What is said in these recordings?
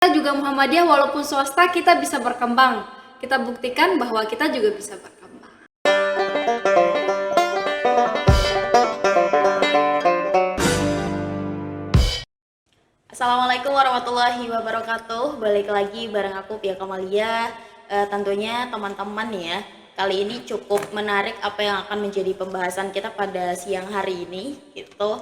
Kita juga Muhammadiyah walaupun swasta kita bisa berkembang. Kita buktikan bahwa kita juga bisa berkembang. Assalamualaikum warahmatullahi wabarakatuh. Balik lagi bareng aku Pia Kamalia. Tentunya teman-teman ya, kali ini cukup menarik apa yang akan menjadi pembahasan kita pada siang hari ini gitu.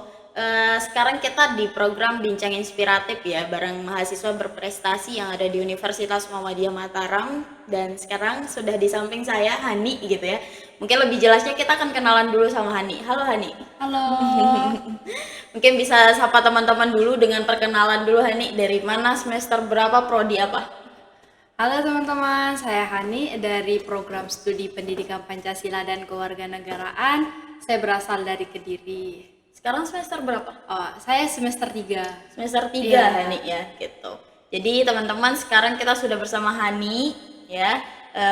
Sekarang kita di program Bincang Inspiratif ya, bareng mahasiswa berprestasi yang ada di Universitas Muhammadiyah Mataram. Dan sekarang sudah di samping saya Hani gitu ya. Mungkin lebih jelasnya kita akan kenalan dulu sama Hani. Halo Hani. Halo. Mungkin bisa sapa teman-teman dulu dengan perkenalan dulu Hani, dari mana, semester berapa, prodi apa? Halo teman-teman, saya Hani dari program studi Pendidikan Pancasila dan Kewarganegaraan. Saya berasal dari Kediri. Sekarang semester berapa? Oh, saya semester 3. Semester 3 Iya. Hani ya, gitu. Jadi teman-teman sekarang kita sudah bersama Hani ya,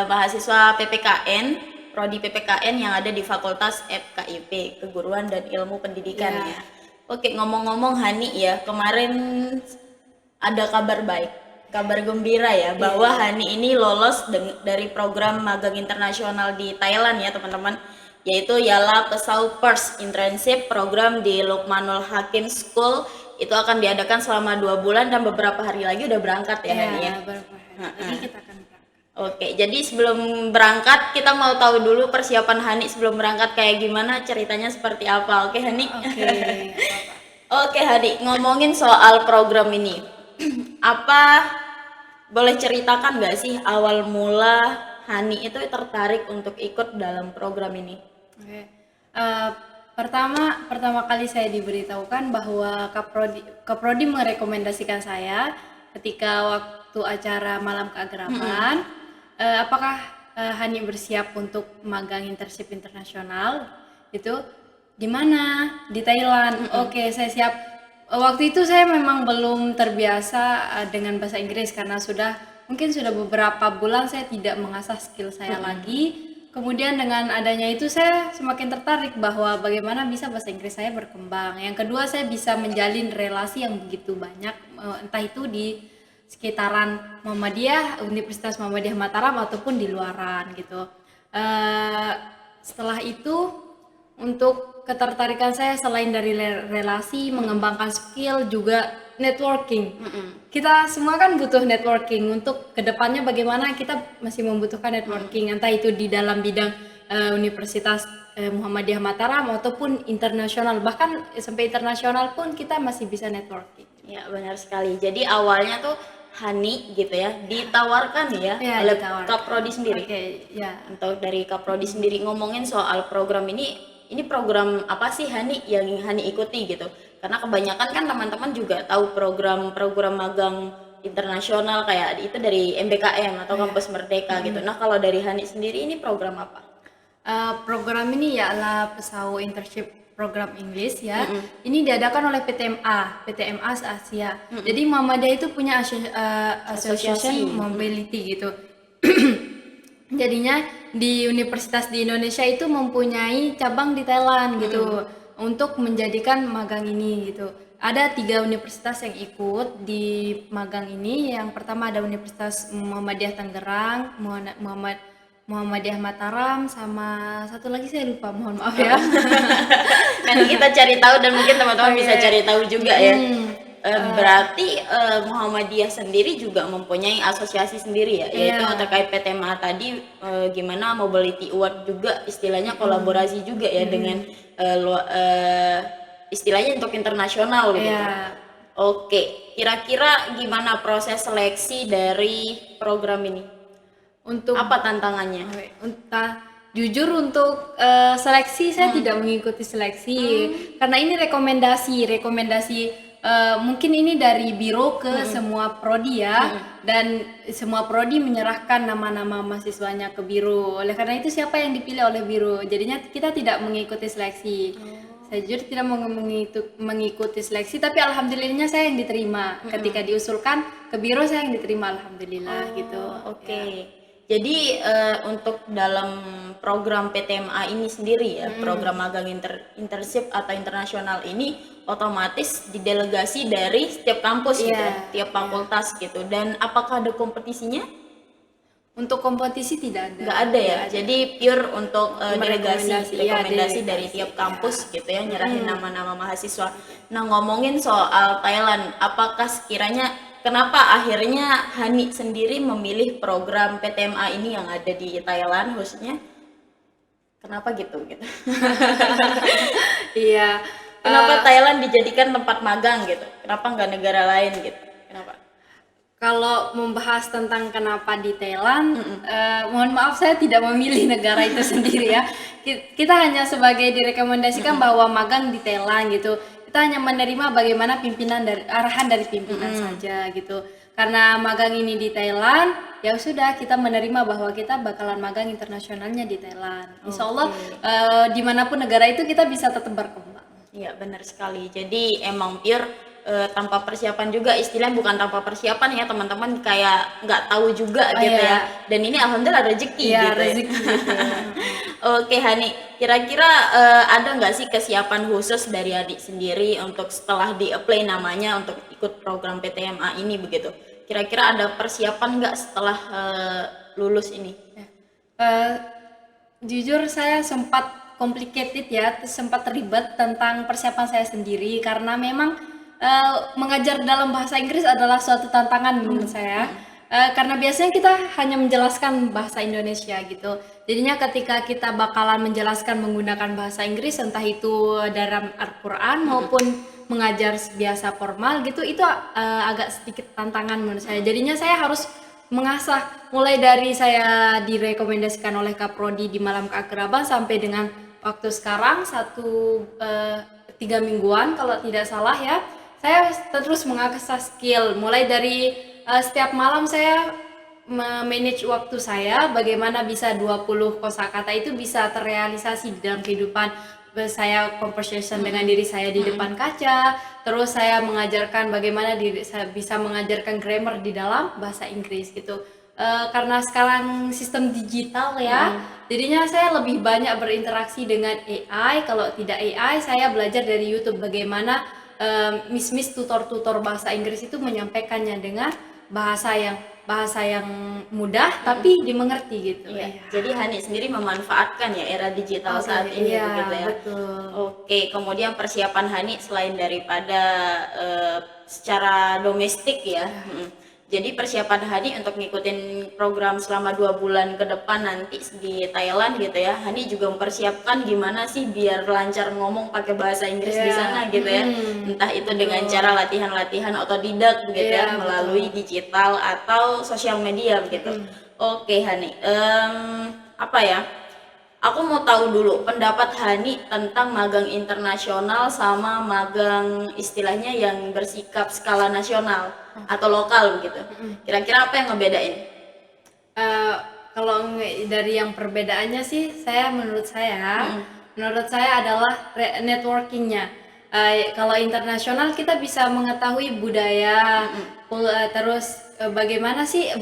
mahasiswa PPKN, prodi PPKN yang ada di Fakultas FKIP, Keguruan dan Ilmu Pendidikan Iya. ya. Oke, ngomong-ngomong Hani ya, kemarin ada kabar baik, kabar gembira ya, bahwa Hani ini lolos dari program magang internasional di Thailand ya teman-teman, yaitu Yala Pesau First Internship program di Lukmanul Hakim School. Itu akan diadakan selama 2 bulan dan beberapa hari lagi udah berangkat ya Hani ya. Beberapa hari lagi kita akan berangkat. Oke, jadi sebelum berangkat kita mau tahu dulu persiapan Hani sebelum berangkat kayak gimana, ceritanya seperti apa. Oke Hani? Oke, Oke Hani, ngomongin soal program ini. Apa boleh ceritakan nggak sih awal mula Hani itu tertarik untuk ikut dalam program ini? Oke. Eh, pertama kali saya diberitahukan bahwa Kaprodi merekomendasikan saya ketika waktu acara malam keagraman, apakah Hani bersiap untuk magang internship internasional itu di mana? Di Thailand. Oke, saya siap. Waktu itu saya memang belum terbiasa dengan bahasa Inggris karena mungkin sudah beberapa bulan saya tidak mengasah skill saya lagi. Kemudian dengan adanya itu saya semakin tertarik bahwa bagaimana bisa bahasa Inggris saya berkembang. Yang kedua, saya bisa menjalin relasi yang begitu banyak, entah itu di sekitaran Muhammadiyah, Universitas Muhammadiyah Mataram ataupun di luaran gitu. Setelah itu, untuk ketertarikan saya selain dari relasi, mengembangkan skill, juga networking. Kita semua kan butuh networking. Untuk kedepannya bagaimana kita masih membutuhkan networking, entah itu di dalam bidang Universitas Muhammadiyah Mataram ataupun internasional. Bahkan sampai internasional pun kita masih bisa networking. Ya benar sekali. Jadi awalnya tuh Hani gitu ya ditawarkan ya, Ya, oleh ditawarkan. Kaprodi sendiri. Oke, ya. Untuk dari Kaprodi sendiri ngomongin soal program ini program apa sih Hani yang Hani ikuti gitu? Karena kebanyakan kan teman-teman juga tahu program-program magang internasional kayak itu dari MBKM atau Kampus Merdeka gitu. Nah kalau dari Hani sendiri ini program apa? Program ini ialah Pesau Internship Program English ya. Ini diadakan oleh PTMA se-Asia. Jadi Muhammadiyah itu punya Asosiasi. association mobility gitu. Jadinya di universitas di Indonesia itu mempunyai cabang di Thailand gitu untuk menjadikan magang ini gitu. Ada 3 universitas yang ikut di magang ini. Yang pertama ada Universitas Muhammadiyah Tangerang, Muhammadiyah Mataram, sama satu lagi saya lupa, mohon maaf ya. Kan kita cari tahu dan mungkin teman-teman bisa cari tahu juga ya. Berarti Muhammadiyah sendiri juga mempunyai asosiasi sendiri ya, yaitu terkait PTMA tadi, gimana Mobility Award juga istilahnya kolaborasi juga ya dengan istilahnya untuk internasional gitu. Oke, kira-kira gimana proses seleksi dari program ini? Untuk Apa tantangannya? jujur untuk seleksi saya tidak mengikuti seleksi karena ini rekomendasi mungkin ini dari biro ke semua prodi ya, dan semua prodi menyerahkan nama-nama mahasiswanya ke biro. Oleh karena itu siapa yang dipilih oleh biro, jadinya kita tidak mengikuti seleksi. Saya jujur tidak mengikuti seleksi, tapi alhamdulillahnya saya yang diterima. Ketika diusulkan ke biro saya yang diterima, alhamdulillah gitu. Oke. Jadi untuk dalam program PTMA ini sendiri ya, program magang internship atau internasional ini otomatis didelegasi dari setiap kampus gitu ya, Iya, tiap iya. fakultas gitu. Dan apakah ada kompetisinya? Untuk kompetisi tidak ada. Nggak ada ya, Nggak ada. jadi pure untuk Merekomendasi, iya, rekomendasi dari delegasi, tiap iya. kampus gitu ya, nyerahin nama-nama mahasiswa. Nah, ngomongin soal Thailand, apakah sekiranya kenapa akhirnya Hani sendiri memilih program PTMA ini yang ada di Thailand khususnya? Kenapa gitu gitu? Iya. Kenapa Thailand dijadikan tempat magang gitu? Kenapa nggak negara lain gitu? Kenapa? Kalau membahas tentang kenapa di Thailand, mohon maaf saya tidak memilih negara itu sendiri ya. Kita hanya sebagai direkomendasikan bahwa magang di Thailand gitu. Kita hanya menerima bagaimana pimpinan dari arahan dari pimpinan saja gitu. Karena magang ini di Thailand, ya sudah kita menerima bahwa kita bakalan magang internasionalnya di Thailand. Insya Allah dimanapun negara itu kita bisa tetap berkembang. Iya benar sekali. Jadi emang pure tanpa persiapan juga, istilahnya bukan tanpa persiapan ya teman-teman, kayak nggak tahu juga Oh gitu ya. ya, Dan ini alhamdulillah rezeki ya gitu ya. rezeki gitu. Oke Hani, kira-kira ada nggak sih kesiapan khusus dari adik sendiri untuk setelah di-apply namanya untuk ikut program PTMA ini begitu? Kira-kira ada persiapan nggak setelah lulus ini? Eh, jujur saya sempat complicated ya, sempat terlibat tentang persiapan saya sendiri karena memang mengajar dalam bahasa Inggris adalah suatu tantangan menurut saya. Karena biasanya kita hanya menjelaskan bahasa Indonesia gitu. Jadinya ketika kita bakalan menjelaskan menggunakan bahasa Inggris, entah itu dalam Al-Quran maupun mengajar biasa formal gitu, itu agak sedikit tantangan menurut saya. Jadinya saya harus mengasah mulai dari saya direkomendasikan oleh Kaprodi di Malam Keakraban sampai dengan waktu sekarang 3 mingguan kalau tidak salah ya, saya terus mengasah skill mulai dari setiap malam saya manage waktu saya bagaimana bisa 20 kosakata itu bisa terrealisasi di dalam kehidupan. Saya conversation dengan diri saya di depan kaca, terus saya mengajarkan bagaimana diri saya bisa mengajarkan grammar di dalam bahasa Inggris gitu. Karena sekarang sistem digital ya, jadinya saya lebih banyak berinteraksi dengan AI. Kalau tidak AI, saya belajar dari YouTube bagaimana miss tutor-tutor bahasa Inggris itu menyampaikannya dengan bahasa yang mudah tapi dimengerti gitu. Iya, Iya. jadi Hani sendiri memanfaatkan ya era digital Oke, saat ini iya, begitu ya. betul. Oke, kemudian persiapan Hani selain daripada secara domestik ya. Jadi persiapan Hani untuk ngikutin program selama 2 bulan ke depan nanti di Thailand gitu ya. Hani juga mempersiapkan gimana sih biar lancar ngomong pakai bahasa Inggris di Iya, sana gitu ya. Entah itu dengan cara latihan-latihan otodidak begitu ya, Iya, melalui digital atau sosial media begitu. Oke Hani, apa ya? Aku mau tahu dulu pendapat Hani tentang magang internasional sama magang istilahnya yang bersikap skala nasional atau lokal begitu. Kira-kira apa yang ngebedain? Eh, kalau dari yang perbedaannya sih, menurut saya adalah networkingnya. Kalau internasional kita bisa mengetahui budaya, terus bagaimana sih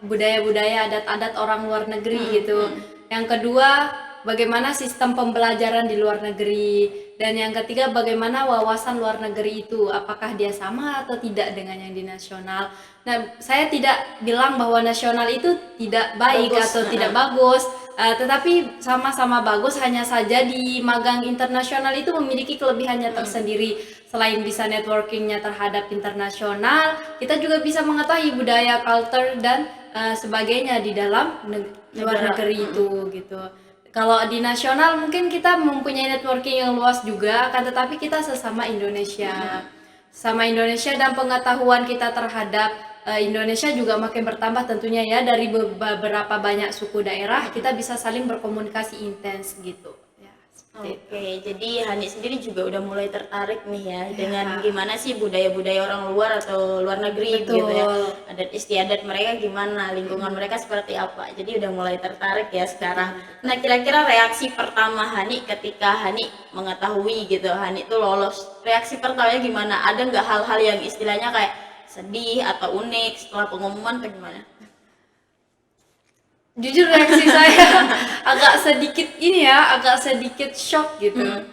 budaya-budaya adat-adat orang luar negeri gitu. Yang kedua, bagaimana sistem pembelajaran di luar negeri. Dan yang ketiga, bagaimana wawasan luar negeri itu, apakah dia sama atau tidak dengan yang di nasional. Nah, saya tidak bilang bahwa nasional itu tidak baik Bagus, atau tidak bagus, tetapi sama-sama bagus, hanya saja di magang internasional itu memiliki kelebihannya tersendiri. Selain bisa networkingnya terhadap internasional, kita juga bisa mengetahui budaya, culture, dan sebagainya di dalam luar Negara. negeri itu gitu. Kalau di nasional mungkin kita mempunyai networking yang luas juga, akan tetapi kita sesama Indonesia. Sama Indonesia dan pengetahuan kita terhadap Indonesia juga makin bertambah tentunya ya, dari beberapa banyak suku daerah kita bisa saling berkomunikasi intens gitu. Ya, seperti itu. Oke, jadi Hani sendiri juga udah mulai tertarik nih ya dengan gimana sih budaya-budaya orang luar atau luar negeri Betul. gitu ya. Adat istiadat mereka gimana, lingkungan mereka seperti apa. Jadi udah mulai tertarik ya sekarang. Nah, kira-kira reaksi pertama Hani ketika Hani mengetahui gitu, Hani tuh lolos. Reaksi pertamanya gimana? Ada nggak hal-hal yang istilahnya kayak sedih atau unik setelah pengumuman atau gimana? Jujur reaksi saya agak sedikit ini ya, agak sedikit shock gitu.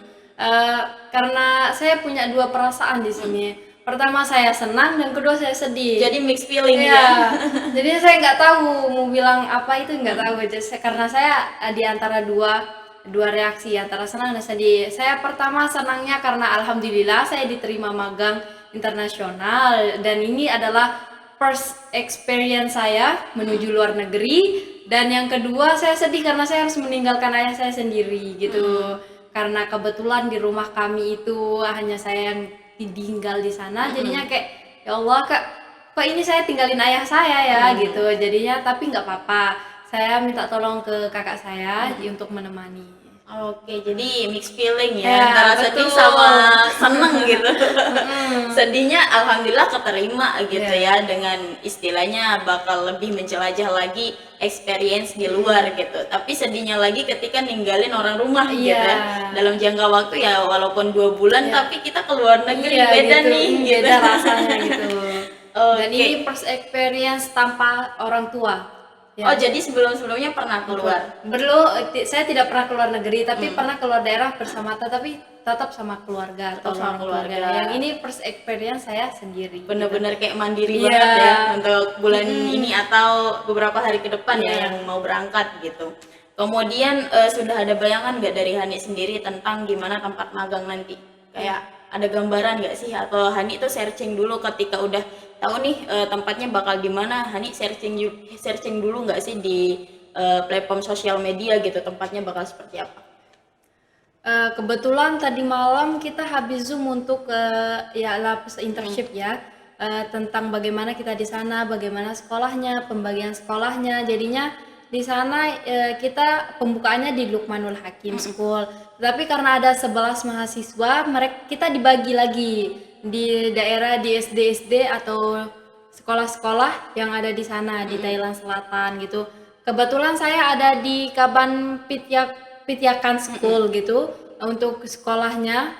Karena saya punya dua perasaan di sini. Pertama saya senang dan kedua saya sedih. Jadi mixed feeling Iya, ya. jadi saya nggak tahu mau bilang apa itu nggak tahu aja. Karena saya di antara dua reaksi antara senang dan sedih. Saya pertama senangnya karena alhamdulillah saya diterima magang internasional dan ini adalah first experience saya menuju luar negeri. Dan yang kedua saya sedih karena saya harus meninggalkan ayah saya sendiri gitu. Karena kebetulan di rumah kami itu hanya saya yang tinggal di sana, jadinya kayak ya Allah kok ini saya tinggalin ayah saya ya gitu, jadinya tapi nggak apa-apa, saya minta tolong ke kakak saya untuk menemani. Oke, jadi mixed feeling ya, Ya, antara sedih betul. sama seneng gitu. Sedihnya alhamdulillah keterima gitu Iya. ya, dengan istilahnya bakal lebih menjelajah lagi experience di luar gitu. Tapi sedihnya lagi ketika ninggalin orang rumah gitu Iya. ya. Dalam jangka waktu ya walaupun 2 bulan Iya. tapi kita keluar negeri, Iya, beda gitu. nih gitu. Beda rasanya gitu. Dan Oke. ini first experience tanpa orang tua. Ya. Oh, jadi sebelum-sebelumnya pernah keluar. Saya tidak pernah keluar negeri, tapi pernah keluar daerah bersama, tapi tetap sama keluarga atau Tetap sama orang keluarga. Yang ini first experience saya sendiri. Bener-bener kayak mandiri Iya. banget ya untuk bulan ini atau beberapa hari ke depan ya Iya. yang mau berangkat gitu. Kemudian sudah ada bayangan nggak dari Hani sendiri tentang gimana tempat magang nanti? Kayak ada gambaran nggak sih, atau Hani itu searching dulu ketika udah tahu nih tempatnya bakal di mana, Hani searching dulu nggak sih di platform sosial media gitu tempatnya bakal seperti apa? Kebetulan tadi malam kita habis Zoom untuk ya lapis internship ya, tentang bagaimana kita di sana, bagaimana sekolahnya, pembagian sekolahnya. Jadinya di sana kita pembukaannya di Lukmanul Hakim School. Tapi karena ada 11 mahasiswa, kita dibagi lagi di daerah di SD-SD atau sekolah-sekolah yang ada di sana di Thailand Selatan gitu. Kebetulan saya ada di Kaban Pityakan School gitu untuk sekolahnya.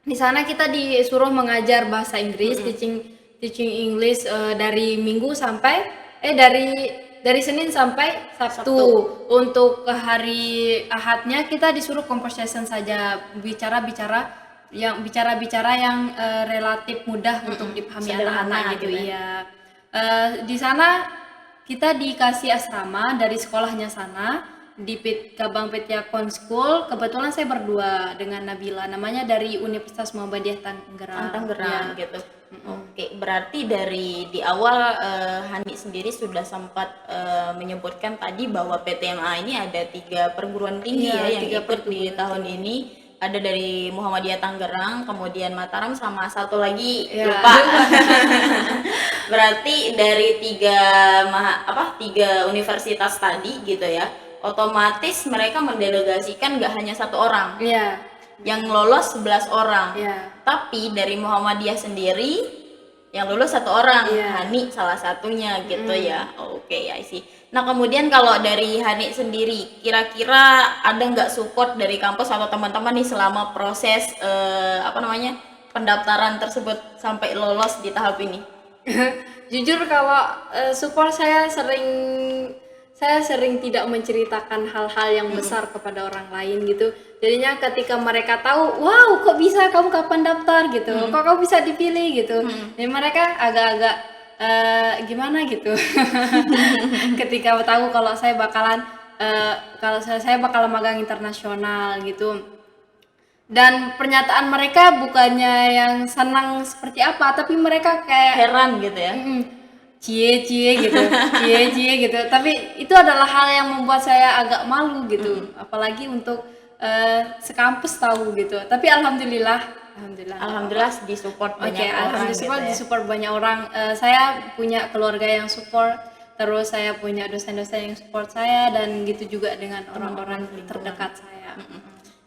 Di sana kita disuruh mengajar bahasa Inggris, teaching English dari Minggu sampai dari Senin sampai Sabtu. Untuk ke hari Ahadnya kita disuruh conversation saja, bicara-bicara yang relatif mudah untuk dipahami Sederhana anak-anak gitu gitu ya. ya. Di sana kita dikasih asrama dari sekolahnya sana di Kabang Petyakon School. Kebetulan saya berdua dengan Nabila, namanya dari Universitas Muhammadiyah Tangerang. Tangerang Ya. gitu. Oke, berarti dari di awal Hani sendiri sudah sempat menyebutkan tadi bahwa PTMA ini ada 3 perguruan tinggi Iya, ya yang 3 ikut di tahun ini. Ada dari Muhammadiyah Tangerang, kemudian Mataram, sama satu lagi Ya. lupa. Berarti dari 3 universitas tadi gitu ya, otomatis mereka mendelegasikan nggak hanya 1 orang. Iya. Yang lolos 11 orang. Iya. Tapi dari Muhammadiyah sendiri yang lulus 1 orang, Iya. Hani salah satunya gitu ya. Oke, ya sih. Nah, kemudian kalau dari Hani sendiri, kira-kira ada nggak support dari kampus atau teman-teman nih selama proses pendaftaran tersebut sampai lolos di tahap ini? Jujur kalau support saya sering tidak menceritakan hal-hal yang besar kepada orang lain gitu. Jadinya ketika mereka tahu, wow kok bisa kamu kapan daftar gitu, kok kamu bisa dipilih gitu. Dan mereka agak-agak gimana gitu. Ketika tahu kalau saya bakalan magang internasional gitu. Dan pernyataan mereka bukannya yang senang seperti apa, tapi mereka kayak Heran gitu ya. cie gitu. Tapi itu adalah hal yang membuat saya agak malu gitu, apalagi untuk sekampus tahu gitu. Tapi alhamdulillah Disupport Oke, banyak orang alhamdulillah gitu ya. disupport banyak orang. Saya punya keluarga yang support, terus saya punya dosen-dosen yang support saya, dan gitu juga dengan orang-orang terdekat saya.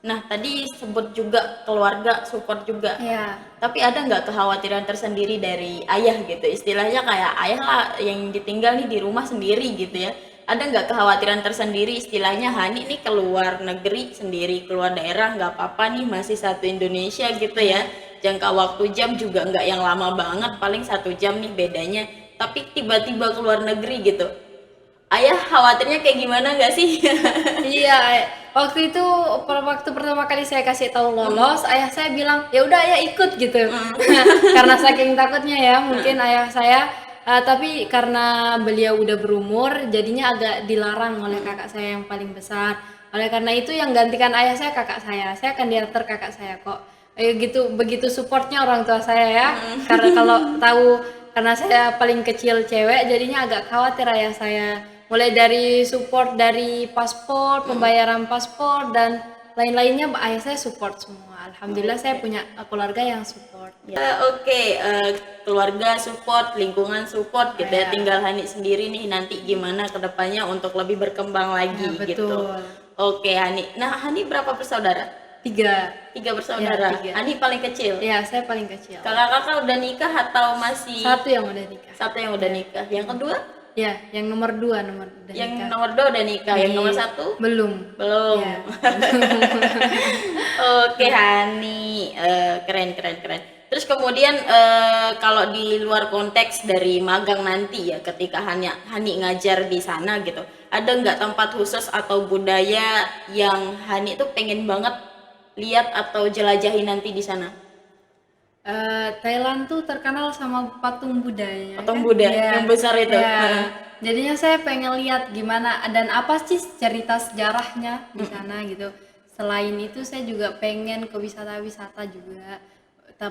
Nah, tadi sebut juga keluarga support juga. Iya. Tapi ada nggak kekhawatiran tersendiri dari ayah gitu? Istilahnya kayak ayah lah yang ditinggal nih di rumah sendiri gitu ya. Ada nggak kekhawatiran tersendiri, istilahnya Hani nih keluar negeri sendiri, keluar daerah, nggak apa-apa nih masih satu Indonesia gitu ya. Jangka waktu jam juga nggak yang lama banget, paling 1 jam nih bedanya. Tapi tiba-tiba keluar negeri gitu. ayah khawatirnya kayak gimana nggak sih? Iya, waktu itu waktu pertama kali saya kasih tahu lolos, ayah saya bilang ya udah ayah ikut gitu, karena saking takutnya ya mungkin ayah saya, tapi karena beliau udah berumur, jadinya agak dilarang oleh kakak saya yang paling besar. Oleh karena itu yang gantikan ayah saya kakak saya akan diantar kakak saya kok. Gitu begitu supportnya orang tua saya ya, karena kalau tahu karena saya paling kecil cewek, jadinya agak khawatir ayah saya. Mulai dari support dari paspor, pembayaran paspor dan lain-lainnya ayah saya support semua. Alhamdulillah saya punya keluarga yang support. Oke, keluarga support, lingkungan support gitu ya. Ya. Tinggal Hani sendiri nih nanti gimana kedepannya untuk lebih berkembang lagi Ya, gitu. betul. Oke, Hani. Nah, Hani berapa bersaudara? 3. Tiga bersaudara. Ya, 3. Hani paling kecil. Ya, saya paling kecil. Kakak-kakak udah nikah atau masih? Satu yang udah nikah. Satu yang udah nikah. Yang kedua? Ya, yang nomor 2 udah Yang nikah. nomor 2 udah nikah. Yang nomor 1? Belum. Belum. Ya. Oke, Hani. Keren, keren, keren. Terus kemudian kalau di luar konteks dari magang nanti ya, ketika Hani ngajar di sana gitu, ada nggak tempat khusus atau budaya yang Hani tuh pengen banget lihat atau jelajahi nanti di sana? Thailand tuh terkenal sama patung Budanya Patung kan? Buddha Iya. yang besar itu. Iya. Jadinya saya pengen lihat gimana dan apa sih cerita sejarahnya di sana gitu. Selain itu saya juga pengen ke wisata-wisata juga,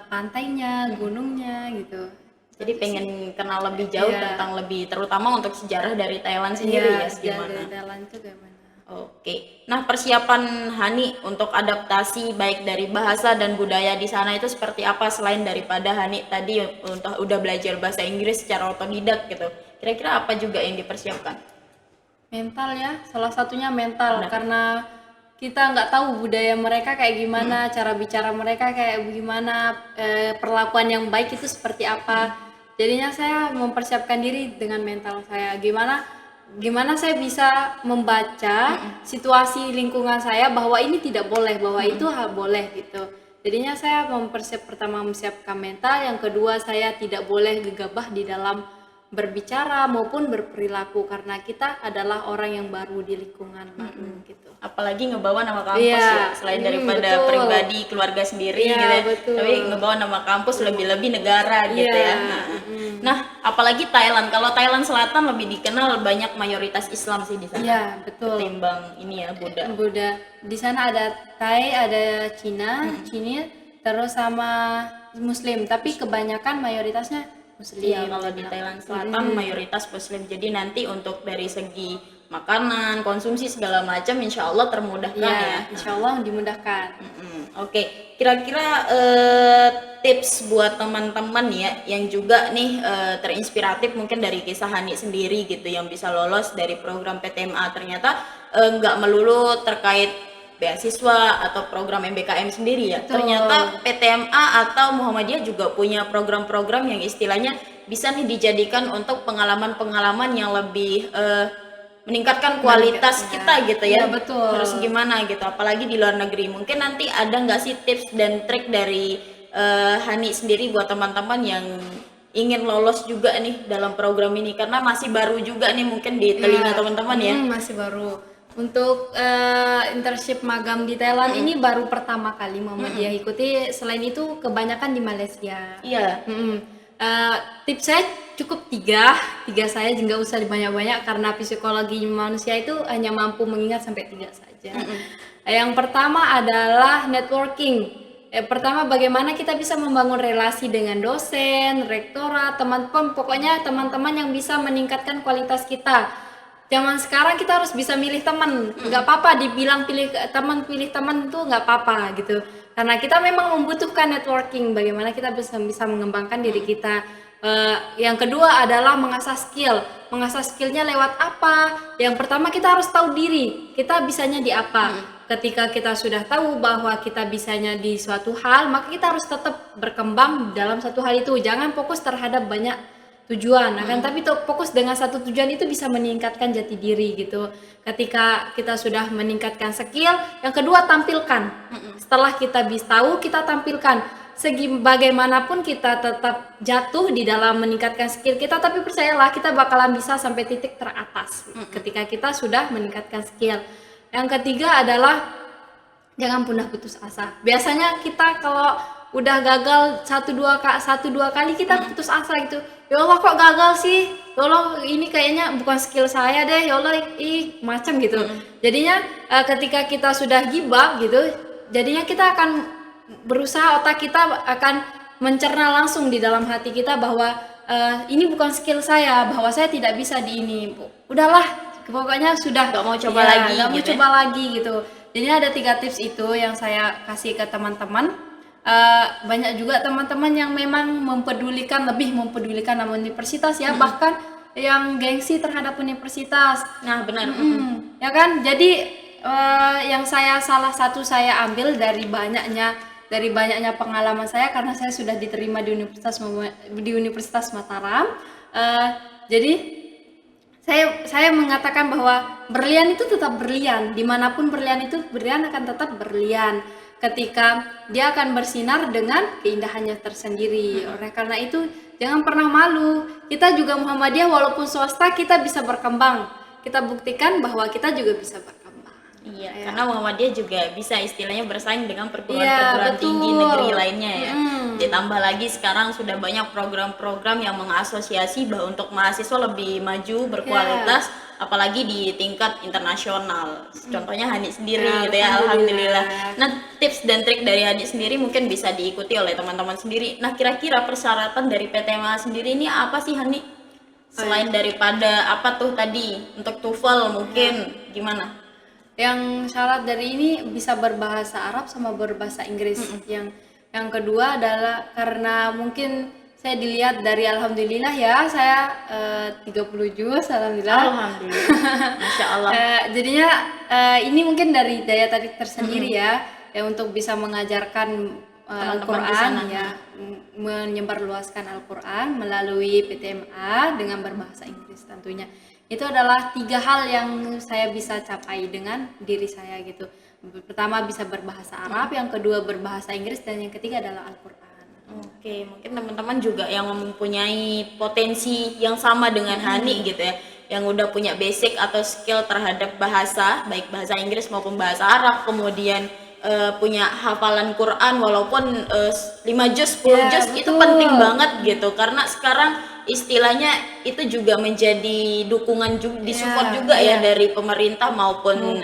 pantainya, gunungnya gitu. Jadi pengen kenal lebih jauh Iya. tentang lebih terutama untuk sejarah dari Thailand sendiri ya Sejarah gimana? dari Thailand itu gimana? Oke. Nah, persiapan Hani untuk adaptasi baik dari bahasa dan budaya di sana itu seperti apa selain daripada Hani tadi untuk udah belajar bahasa Inggris secara otodidak gitu. Kira-kira apa juga yang dipersiapkan? Mental ya, salah satunya mental karena kita nggak tahu budaya mereka kayak gimana, cara bicara mereka kayak gimana, perlakuan yang baik itu seperti apa. Jadinya saya mempersiapkan diri dengan mental saya. Gimana saya bisa membaca situasi lingkungan saya bahwa ini tidak boleh, bahwa itu hal boleh gitu. Jadinya saya pertama mempersiapkan mental, yang kedua saya tidak boleh gegabah di dalam berbicara maupun berperilaku karena kita adalah orang yang baru di lingkungan baru gitu. Apalagi ngebawa nama kampus Iya. ya, selain daripada Betul. pribadi keluarga sendiri Iya, gitu ya, betul. tapi ngebawa nama kampus lebih-lebih negara gitu Iya. ya. Nah, apalagi Thailand. Kalau Thailand Selatan lebih dikenal banyak mayoritas Islam sih di sana. Iya, betul. Ketimbang ini ya Buddha. Buddha. Di sana ada Thai, ada Cina, terus sama Muslim, tapi kebanyakan mayoritasnya Muslim. Iya, kalau di Thailand Selatan mayoritas Muslim. Jadi nanti untuk dari segi makanan, konsumsi segala macam insya Allah termudahkan ya. Insya Allah dimudahkan. Oke, kira-kira tips buat teman-teman ya yang juga nih terinspiratif mungkin dari kisah Hani sendiri gitu yang bisa lolos dari program PTMA ternyata nggak melulu terkait beasiswa atau program MBKM sendiri ya. Betul. Ternyata PTMA atau Muhammadiyah juga punya program-program yang istilahnya bisa nih dijadikan untuk pengalaman-pengalaman yang lebih meningkatkan kualitas kita gitu ya. Iya, betul. Harus gimana gitu, apalagi di luar negeri. Mungkin nanti ada nggak sih tips dan trik dari Hani sendiri buat teman-teman yang ingin lolos juga nih dalam program ini karena masih baru juga nih mungkin di telinga teman-teman ya. Masih baru. Untuk internship magang di Thailand ini baru pertama kali Muhammadiyah ikuti. Selain itu kebanyakan di Malaysia. Iya. Tips saya cukup tiga saya nggak usah banyak-banyak karena psikologi manusia itu hanya mampu mengingat sampai 3 saja. Yang pertama adalah networking. Pertama bagaimana kita bisa membangun relasi dengan dosen, rektorat, teman-teman, pokoknya teman-teman yang bisa meningkatkan kualitas kita. Zaman sekarang kita harus bisa milih teman, nggak apa-apa dibilang pilih teman tuh nggak apa-apa gitu. Karena kita memang membutuhkan networking, bagaimana kita bisa mengembangkan diri kita. Yang kedua adalah mengasah skillnya lewat apa? Yang pertama kita harus tahu diri, kita bisanya di apa. Ketika kita sudah tahu bahwa kita bisanya di suatu hal, maka kita harus tetap berkembang dalam satu hal itu. Jangan fokus terhadap banyak tujuan, tapi fokus dengan satu tujuan itu bisa meningkatkan jati diri gitu. Ketika kita sudah meningkatkan skill, yang kedua tampilkan. Setelah kita bisa tahu, kita tampilkan. segi bagaimanapun kita tetap jatuh di dalam meningkatkan skill kita, tapi percayalah kita bakalan bisa sampai titik teratas ketika kita sudah meningkatkan skill. Yang ketiga adalah jangan pernah putus asa. Biasanya kita kalau udah gagal satu dua kali kita putus asa gitu. Ya Allah kok gagal sih? Ya Allah ini kayaknya bukan skill saya deh. Ya Allah macam gitu. Jadinya ketika kita sudah give up gitu, jadinya kita akan berusaha, otak kita akan mencerna langsung di dalam hati kita bahwa ini bukan skill saya, bahwa saya tidak bisa di ini. Udahlah, pokoknya sudah Nggak mau coba lagi nggak mau gitu ya? coba lagi gitu. Jadi ada 3 tips itu yang saya kasih ke teman-teman. Banyak juga teman-teman yang memang lebih mempedulikan nama universitas ya, bahkan yang gengsi terhadap universitas. Nah, benar. Ya kan? Jadi yang salah satu saya ambil dari banyaknya pengalaman saya, karena saya sudah diterima di Universitas Mataram. Jadi saya mengatakan bahwa berlian itu tetap berlian, dimanapun berlian itu berlian akan tetap berlian ketika dia akan bersinar dengan keindahannya tersendiri. Oleh karena itu jangan pernah malu. Kita juga Muhammadiyah walaupun swasta kita bisa berkembang. Kita buktikan bahwa kita juga bisa berkembang. Iya, karena Muhammadiyah juga bisa istilahnya bersaing dengan Iya, perguruan-perguruan tinggi betul. negeri lainnya ya. Ditambah lagi sekarang sudah banyak program-program yang mengasosiasi bahwa untuk mahasiswa lebih maju, berkualitas, apalagi di tingkat internasional. Contohnya Hani sendiri Ya, gitu ya, alhamdulillah. alhamdulillah. Nah, tips dan trik dari Hani sendiri mungkin bisa diikuti oleh teman-teman sendiri. Nah, kira-kira persyaratan dari PTMA sendiri ini apa sih Hani? Selain daripada apa tuh tadi untuk TOEFL mungkin gimana? Yang syarat dari ini bisa berbahasa Arab sama berbahasa Inggris. Yang kedua adalah karena mungkin saya dilihat dari alhamdulillah ya, saya 30 juz alhamdulillah. Alhamdulillah, Masya Allah. Jadinya ini mungkin dari daya tarik tersendiri ya untuk bisa mengajarkan Teman-teman di Al-Quran sana. ya, menyebarluaskan Al-Quran melalui PTMA dengan berbahasa Inggris tentunya. Itu adalah 3 hal yang saya bisa capai dengan diri saya gitu. Pertama bisa berbahasa Arab, yang kedua berbahasa Inggris, dan yang ketiga adalah Al-Quran. Oke, mungkin teman-teman juga yang mempunyai potensi yang sama dengan Hani gitu ya, yang udah punya basic atau skill terhadap bahasa, baik bahasa Inggris maupun bahasa Arab, kemudian punya hafalan Quran walaupun 5 juz, 10 Ya, juz itu betul. penting banget gitu, karena sekarang istilahnya itu juga menjadi dukungan juga, disupport Ya, juga ya ya. dari pemerintah maupun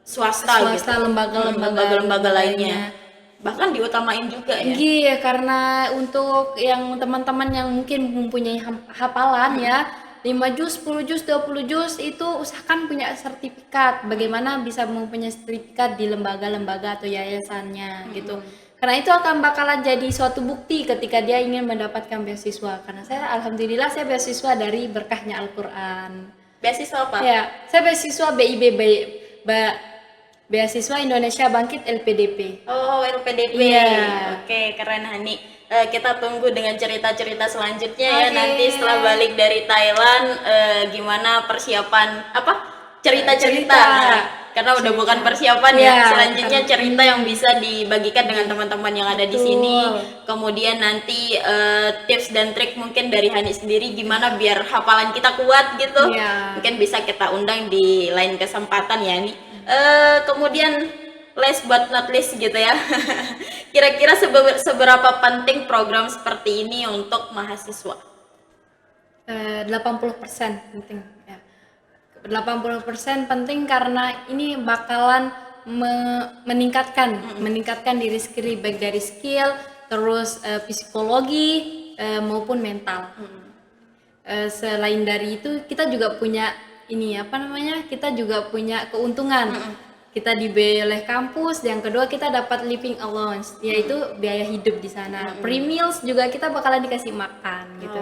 swasta gitu, lembaga-lembaga lainnya, bahkan diutamain juga ya. Iya, karena untuk yang teman-teman yang mungkin mempunyai hafalan ya, 5 juz, 10 juz, 20 juz itu usahakan punya sertifikat. Bagaimana bisa mempunyai sertifikat di lembaga-lembaga atau yayasannya gitu. Karena itu akan bakalan jadi suatu bukti ketika dia ingin mendapatkan beasiswa. Karena saya alhamdulillah saya beasiswa dari berkahnya Al-Qur'an. Beasiswa apa? Ya, saya beasiswa BIB, Beasiswa Indonesia Bangkit LPDP. Oh, LPDP. Iya. Oke, keren Hani. Kita tunggu dengan cerita-cerita selanjutnya ya, Oke. nanti setelah balik dari Thailand, gimana persiapan apa? Cerita-cerita. Nah, karena udah bukan persiapan ya. Iya, Selanjutnya cerita yang bisa dibagikan dengan teman-teman yang ada di sini. Kemudian nanti tips dan trik mungkin dari Hani sendiri gimana biar hafalan kita kuat gitu. Iya. Mungkin bisa kita undang di lain kesempatan ya Hani. Kemudian last but not least gitu ya. Kira-kira seberapa penting program seperti ini untuk mahasiswa? 80% penting ya. 80% penting karena ini bakalan meningkatkan diri sendiri, baik dari skill, terus psikologi maupun mental. Selain dari itu kita juga punya kita juga punya keuntungan. Kita dibiayai oleh kampus, yang kedua kita dapat living allowance, yaitu biaya hidup di sana. Free meals juga kita bakalan dikasih makan gitu.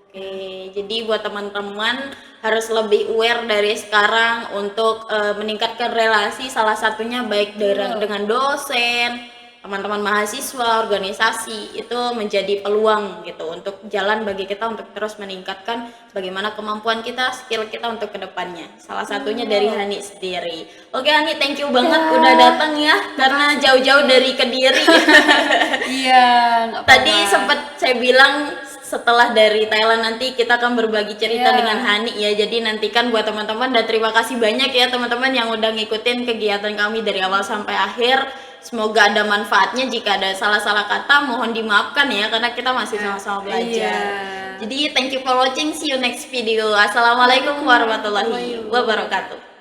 Oke, jadi buat teman-teman harus lebih aware dari sekarang untuk meningkatkan relasi, salah satunya baik dengan dosen teman-teman mahasiswa, organisasi itu menjadi peluang gitu untuk jalan bagi kita untuk terus meningkatkan bagaimana kemampuan kita, skill kita untuk kedepannya. Salah satunya dari Hani sendiri. Oke Hani, thank you banget Ya. udah datang ya, karena jauh-jauh dari Kediri. Iya, nggak Tadi apa-apa. sempat saya bilang setelah dari Thailand nanti kita akan berbagi cerita Iya. dengan Hani ya. Jadi nantikan buat teman-teman, dan terima kasih banyak ya teman-teman yang udah ngikutin kegiatan kami dari awal sampai akhir. Semoga ada manfaatnya. Jika ada salah-salah kata mohon dimaafkan ya, karena kita masih sama-sama belajar. Iya. Jadi thank you for watching. See you next video. Assalamualaikum warahmatullahi wabarakatuh.